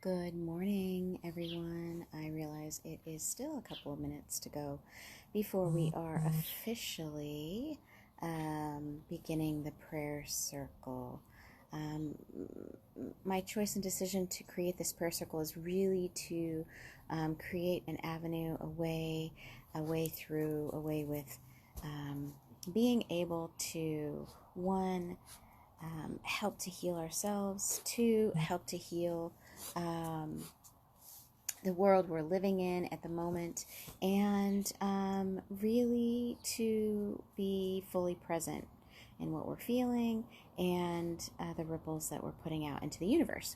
Good morning, everyone. I realize it is still a couple of minutes to go before we are officially beginning the prayer circle. My choice and decision to create this prayer circle is really to create an avenue, a way through, a way with being able to, one, help to heal ourselves, two, help to heal the world we're living in at the moment, and really to be fully present in what we're feeling and the ripples that we're putting out into the universe.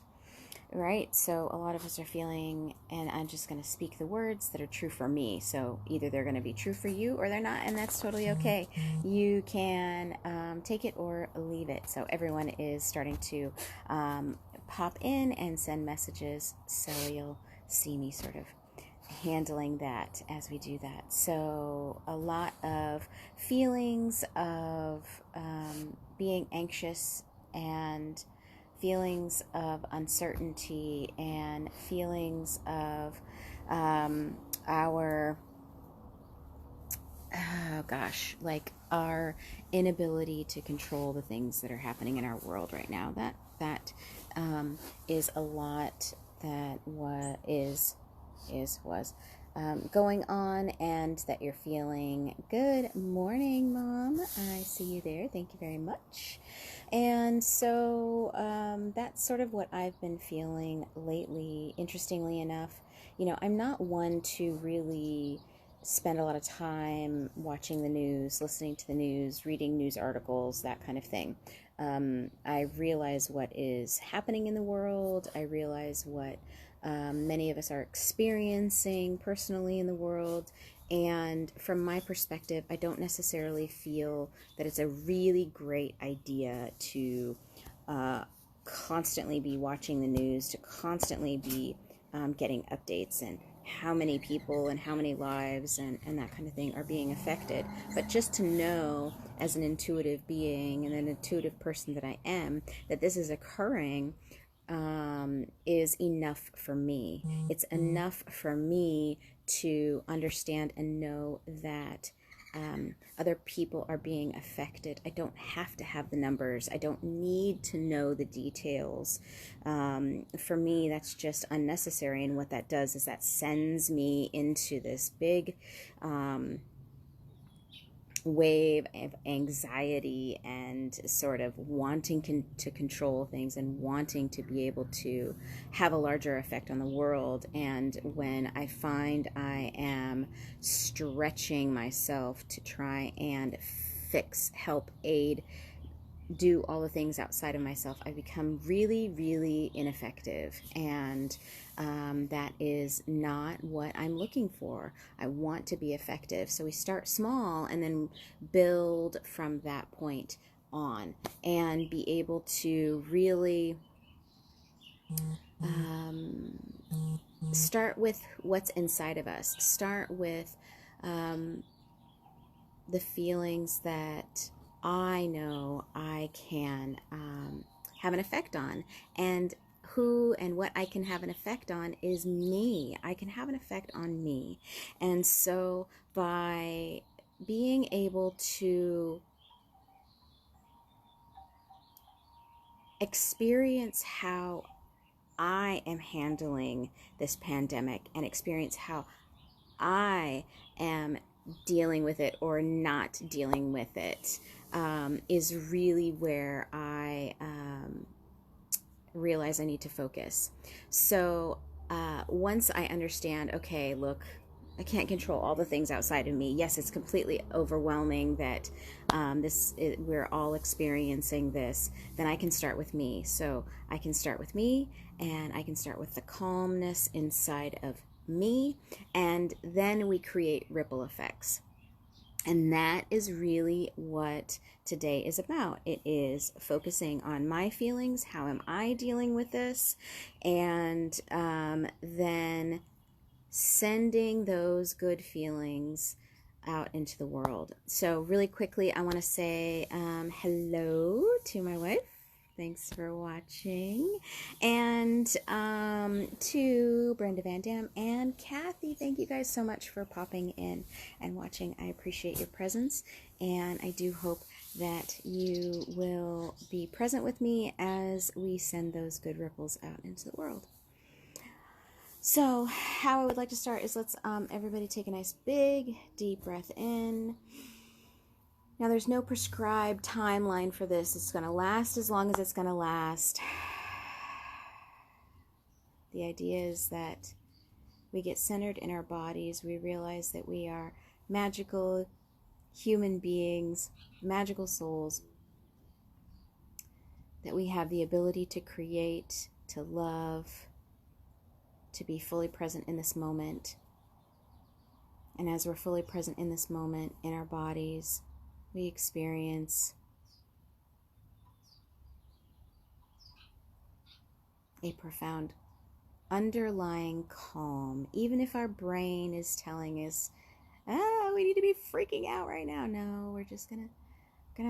Right? So a lot of us are feeling, and I'm just going to speak the words that are true for me. So either they're going to be true for you or they're not, and that's totally okay. You can take it or leave it. So everyone is starting to pop in and send messages. So you'll see me sort of handling that as we do that. So a lot of feelings of being anxious and feelings of uncertainty and feelings of our inability to control the things that are happening in our world right now. That is a lot that was going on, and that you're feeling. Good morning, Mom. I see you there. Thank you very much. And so that's sort of what I've been feeling lately. Interestingly enough, I'm not one to really spend a lot of time watching the news, listening to the news, reading news articles, that kind of thing. I realize what is happening in the world. I realize what many of us are experiencing personally in the world. And from my perspective, I don't necessarily feel that it's a really great idea to constantly be watching the news, to constantly be getting updates and how many people and how many lives and that kind of thing are being affected. But just to know, as an intuitive being and an intuitive person that I am, that this is occurring is enough for me. It's enough for me to understand and know that other people are being affected. I don't have to have the numbers. I don't need to know the details. For me, that's just unnecessary. And what that does is that sends me into this big wave of anxiety and sort of wanting to control things and wanting to be able to have a larger effect on the world. And when I find I am stretching myself to try and fix, help, aid, do all the things outside of myself, I become really, really ineffective. And that is not what I'm looking for. I want to be effective. So we start small and then build from that point on, and be able to really start with what's inside of us. Start with the feelings that I know I can have an effect on, and who and what I can have an effect on is me. I can have an effect on me. And so by being able to experience how I am handling this pandemic and experience how I am dealing with it or not dealing with it, is really where I realize I need to focus. So once I understand, okay, look, I can't control all the things outside of me. Yes, it's completely overwhelming that we're all experiencing this. Then I can start with me. So I can start with me, and I can start with the calmness inside of me, and then we create ripple effects. And that is really what today is about. It is focusing on my feelings. How am I dealing with this? And then sending those good feelings out into the world. So really quickly, I want to say hello to my wife. Thanks for watching. And to Brenda Van Dam and Kathy, thank you guys so much for popping in and watching. I appreciate your presence, and I do hope that you will be present with me as we send those good ripples out into the world. So how I would like to start is let's everybody take a nice big deep breath in. Now there's no prescribed timeline for this. It's going to last as long as it's going to last. The idea is that we get centered in our bodies. We realize that we are magical human beings, magical souls, that we have the ability to create, to love, to be fully present in this moment. And as we're fully present in this moment in our bodies, we experience a profound underlying calm. Even if our brain is telling us, we need to be freaking out right now. No, we're just gonna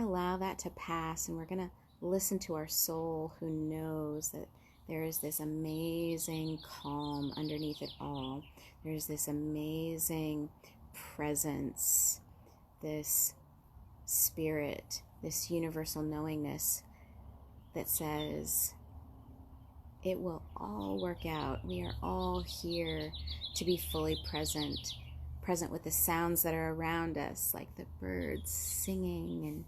allow that to pass, and we're gonna listen to our soul, who knows that there is this amazing calm underneath it all. There's this amazing presence, this spirit, this universal knowingness that says it will all work out. We are all here to be fully present with the sounds that are around us, like the birds singing, and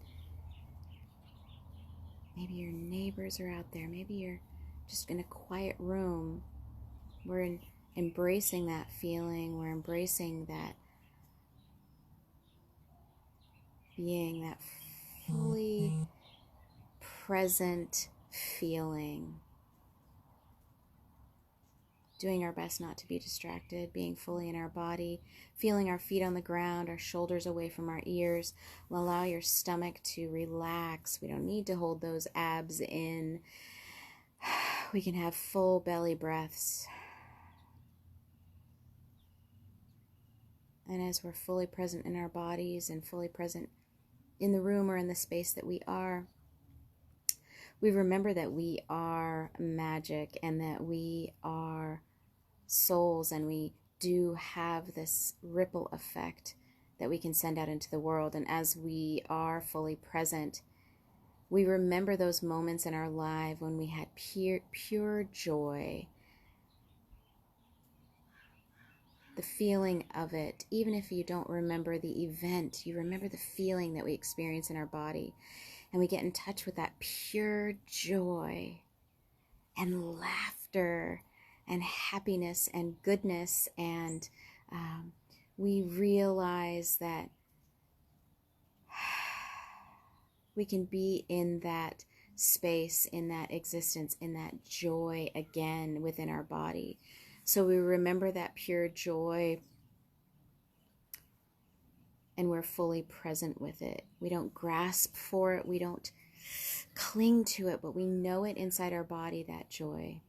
maybe your neighbors are out there, maybe you're just in a quiet room. We're embracing that feeling, we're embracing that being, that fully present feeling. Doing our best not to be distracted, being fully in our body, feeling our feet on the ground, our shoulders away from our ears. Allow your stomach to relax. We don't need to hold those abs in. We can have full belly breaths. And as we're fully present in our bodies and fully present in the room or in the space that we are, we remember that we are magic and that we are souls, and we do have this ripple effect that we can send out into the world. And as we are fully present, we remember those moments in our life when we had pure joy, the feeling of it. Even if you don't remember the event, you remember the feeling that we experience in our body, and we get in touch with that pure joy and laughter and happiness and goodness, and we realize that we can be in that space, in that existence, in that joy again within our body. So we remember that pure joy, and we're fully present with it. We don't grasp for it, we don't cling to it, but we know it inside our body, that joy.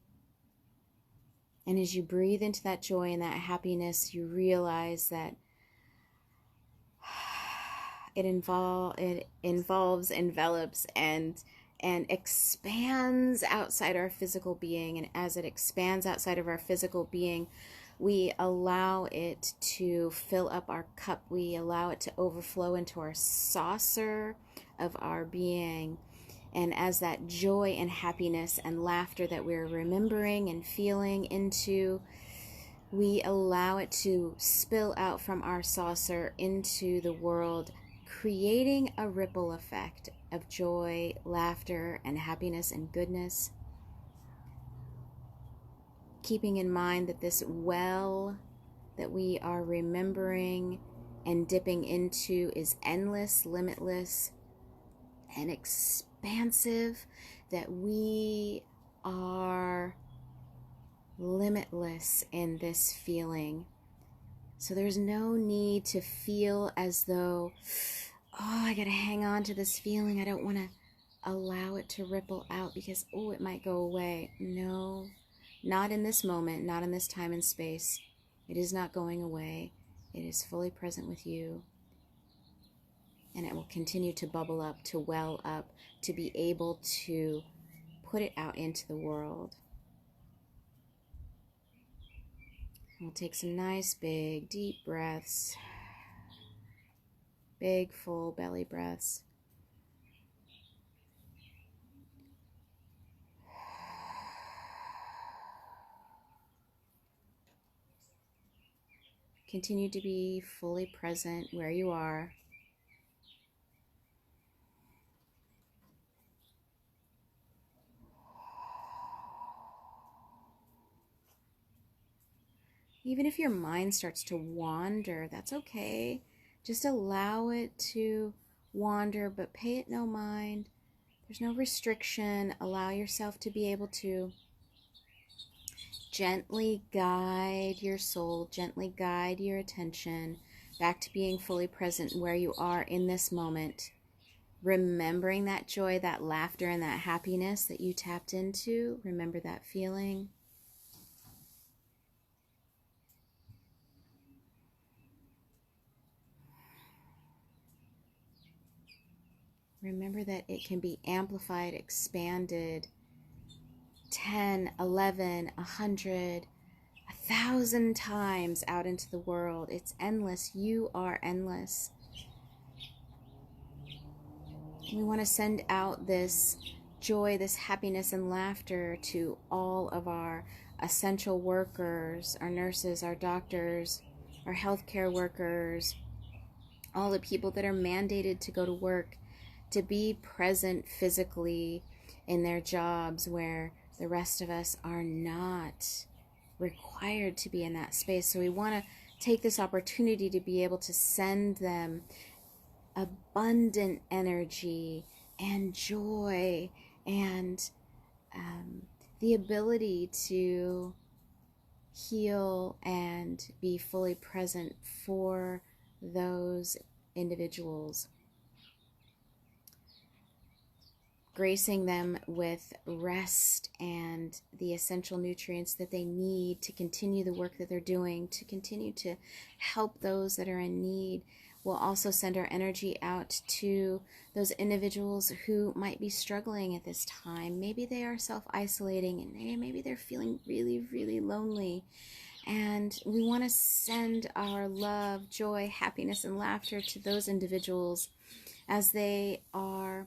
And as you breathe into that joy and that happiness, you realize that it envelops and expands outside our physical being. And as it expands outside of our physical being, we allow it to fill up our cup. We allow it to overflow into our saucer of our being. And as that joy and happiness and laughter that we're remembering and feeling into, we allow it to spill out from our saucer into the world, creating a ripple effect of joy, laughter, and happiness and goodness. Keeping in mind that this well that we are remembering and dipping into is endless, limitless, and expansive, that we are limitless in this feeling. So there's no need to feel as though, I gotta hang on to this feeling. I don't want to allow it to ripple out because, it might go away. No, not in this moment, not in this time and space. It is not going away. It is fully present with you. And it will continue to bubble up, to well up, to be able to put it out into the world. We'll take some nice, big, deep breaths. Big, full belly breaths. Continue to be fully present where you are. Even if your mind starts to wander, that's okay. Just allow it to wander, but pay it no mind. There's no restriction. Allow yourself to be able to gently guide your soul, gently guide your attention back to being fully present where you are in this moment. Remembering that joy, that laughter, and that happiness that you tapped into. Remember that feeling. Remember that it can be amplified, expanded 10, 11, 100, 1,000 times out into the world. It's endless. You are endless. We want to send out this joy, this happiness and laughter to all of our essential workers, our nurses, our doctors, our healthcare workers, all the people that are mandated to go to work, to be present physically in their jobs where the rest of us are not required to be in that space. So we want to take this opportunity to be able to send them abundant energy and joy and the ability to heal and be fully present for those individuals. Gracing them with rest and the essential nutrients that they need to continue the work that they're doing, to continue to help those that are in need. We'll also send our energy out to those individuals who might be struggling at this time. Maybe they are self-isolating and maybe they're feeling really, really lonely. And we want to send our love, joy, happiness, and laughter to those individuals as they are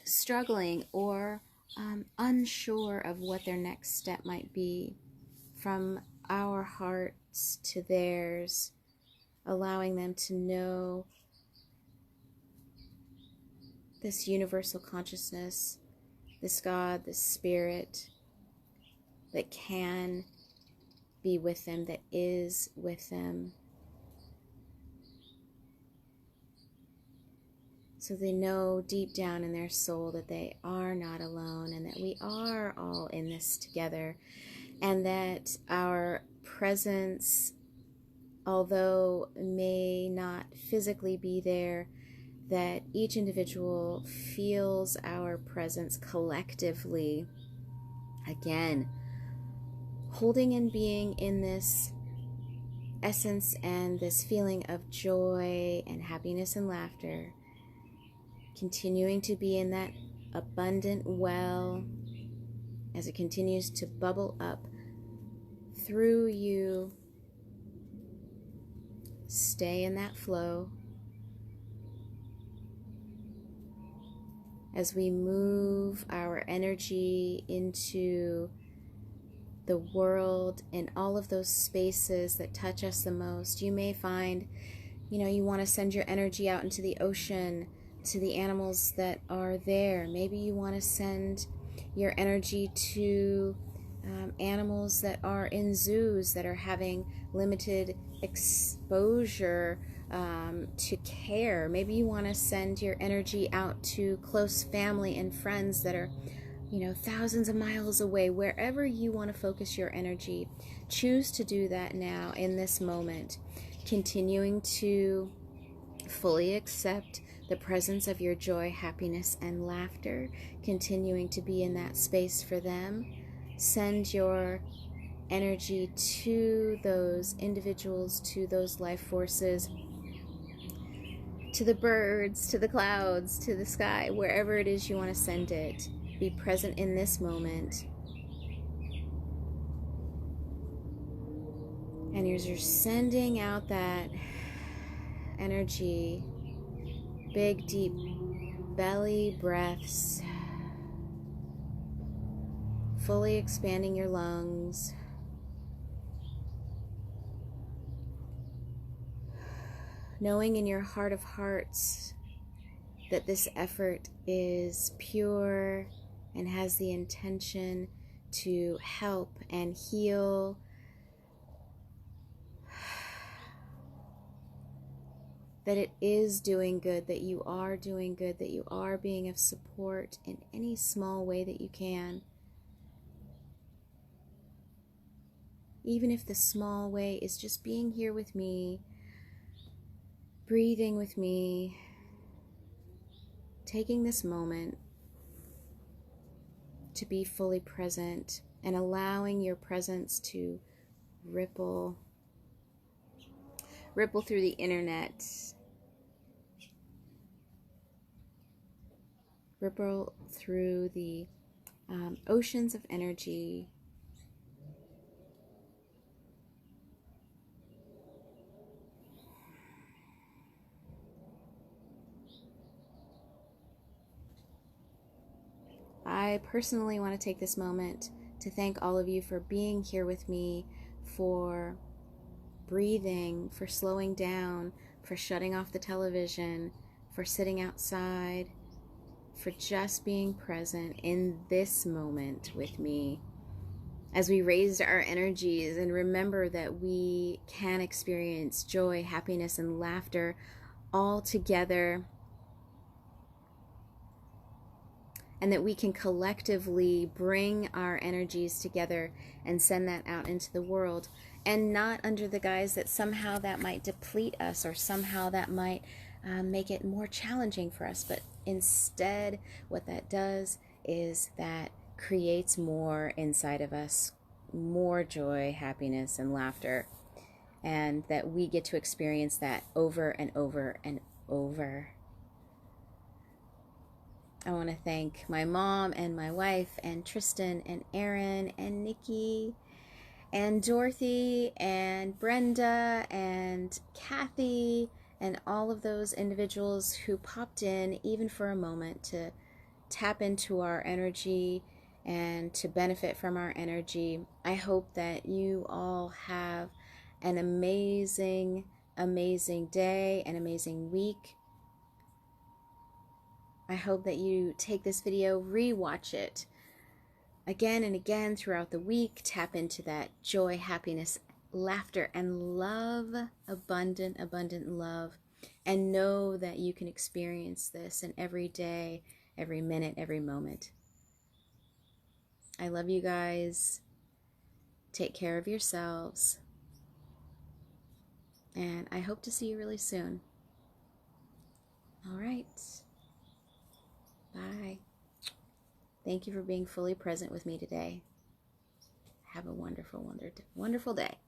struggling or unsure of what their next step might be. From our hearts to theirs, allowing them to know this universal consciousness, this God, this spirit that can be with them, that is with them. So they know deep down in their soul that they are not alone and that we are all in this together, and that our presence, although may not physically be there, that each individual feels our presence collectively. Again, holding and being in this essence and this feeling of joy and happiness and laughter, continuing to be in that abundant well as it continues to bubble up through you. Stay in that flow as we move our energy into the world and all of those spaces that touch us the most. You may find, you want to send your energy out into the ocean, to the animals that are there. Maybe you want to send your energy to animals that are in zoos that are having limited exposure to care. Maybe you want to send your energy out to close family and friends that are, thousands of miles away. Wherever you want to focus your energy, choose to do that now in this moment, continuing to fully accept the presence of your joy, happiness, and laughter, continuing to be in that space for them. Send your energy to those individuals, to those life forces, to the birds, to the clouds, to the sky, wherever it is you want to send it. be present in this moment. And you're sending out that energy, big, deep belly breaths, fully expanding your lungs. Knowing in your heart of hearts that this effort is pure and has the intention to help and heal. That it is doing good, that you are doing good, that you are being of support in any small way that you can. Even if the small way is just being here with me, breathing with me, taking this moment to be fully present and allowing your presence to ripple through the internet, ripple through the oceans of energy. I personally want to take this moment to thank all of you for being here with me, for breathing, for slowing down, for shutting off the television, for sitting outside, for just being present in this moment with me as we raised our energies and remember that we can experience joy, happiness, and laughter all together, and that we can collectively bring our energies together and send that out into the world, and not under the guise that somehow that might deplete us or somehow that might make it more challenging for us. But instead, what that does is that creates more inside of us, more joy, happiness, and laughter, and that we get to experience that over and over and over. I want to thank my mom and my wife and Tristan and Aaron and Nikki and Dorothy and Brenda and Kathy and all of those individuals who popped in even for a moment to tap into our energy and to benefit from our energy. I hope that you all have an amazing, amazing day, an amazing week. I hope that you take this video, rewatch it again and again throughout the week. Tap into that joy, happiness, laughter, and love, abundant, abundant love. And know that you can experience this in every day, every minute, every moment. I love you guys. Take care of yourselves. And I hope to see you really soon. All right. Bye. Thank you for being fully present with me today. Have a wonderful, wonderful day.